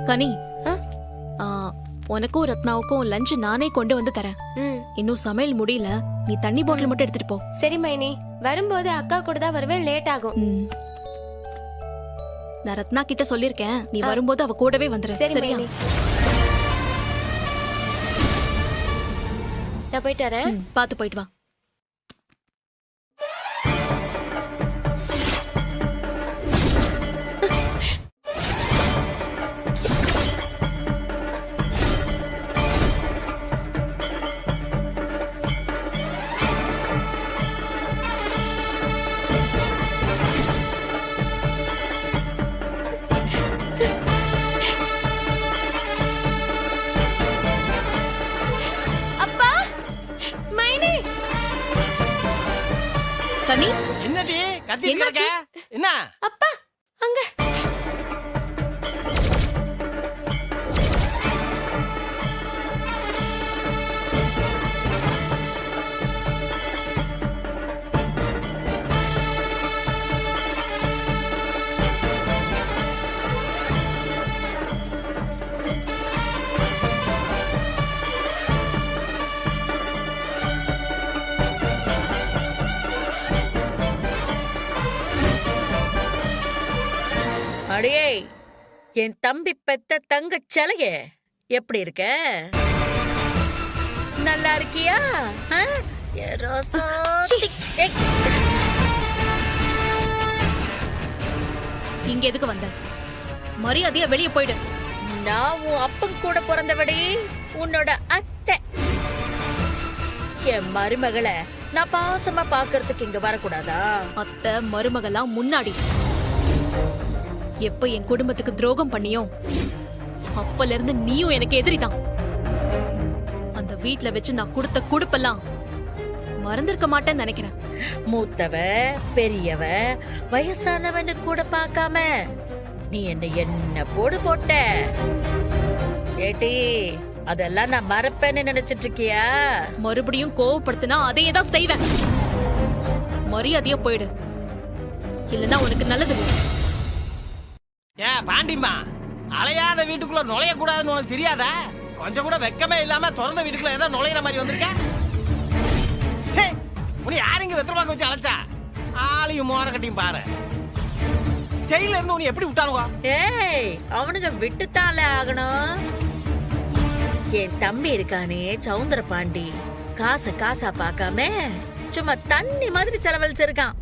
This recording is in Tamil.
கனி, ஆ, உனக்கும் ரத்னாவுக்கும் லஞ்ச் நானே கொண்டு வந்து தரேன். இன்னும் சமையல் முடியல, நீ தண்ணி பாட்டில் மட்டும் எடுத்துட்டு போ. சரி மைனி, வரும்போது அக்கா கூட தான் வருவேன், லேட் ஆகும். நான் ரத்னா கிட்ட சொல்லிருக்கேன், நீ வரும்போது அவ கூடவே வந்துரு. சரி சரியா? மைனி, நான் போயிட்டு வரேன். பாத்து போயிட்டு வா. அப்பா, மைனி. கனி, என்னடி கத்திட்டு என்னாச்சு? இருக்க? என்ன? அப்பா, அங்க. அடியே, என் தம்பி பெத்த தங்க சலையே, எப்படி இருக்க? நல்லா இருக்கியா? ஆ? என் ரோசாத்தி. ஏய், இங்க எதுக்கு வந்த? மரியாதையா வெளியே போயிடு. நான் உன் அப்பன் கூட பிறந்தவடி, உன்னோட அத்தை. என் மருமகளை நான் பாசமா பாக்குறதுக்கு இங்க வரக்கூடாதா? அத்தை மருமகளா முன்னாடி. எப்ப என் குடும்பத்துக்கு துரோகம் பண்ணியோ அப்பல இருந்து நீயும் எனக்கு எதிரிதான். அந்த வீட்ல வச்சு நான் கொடுத்த குடுப்பெல்லாம் மறந்திருக்க மாட்டேன்னு நினைக்கிறேன். மூத்தவ, பெரியவ, வயசானவன்னு கூட பார்க்காம நீ என்ன போடு போட்ட. ஏட்டி, அதெல்லாம் நான் மறப்பேன்னு நினைச்சிட்டு இருக்கியா? மறுபடியும் கோவப்படுத்தினா அதையே தான் செய்வேன். மரியாதையா போயிடு, இல்லனா உனக்கு நல்லது இல்லை. ஏன் பாண்டிம்மா, அலையாத வீட்டுக்குள்ள நுழைய கூடாதுன்னு உனக்கு தெரியாதா? கொஞ்சம் கூட வெக்கமே இல்லாம திறந்த வீட்டுக்குள்ள ஏதோ நுழையிற மாதிரி வந்திருக்க. உனி யாருங்க வெத்தரமாக்க வச்சு அழைச்சா? ஆளையும் மோர கட்டியும் பாரு. ஜெயில இருந்து உனி எப்படி விட்டானுவா? ஏய், அவனுங்க விட்டுத்தாலே ஆகணும். என் தம்பி இருக்கானே சவுந்தர பாண்டி, காசா பார்க்காம சும்மா தண்ணி மாதிரி செலவழிச்சிருக்கான்.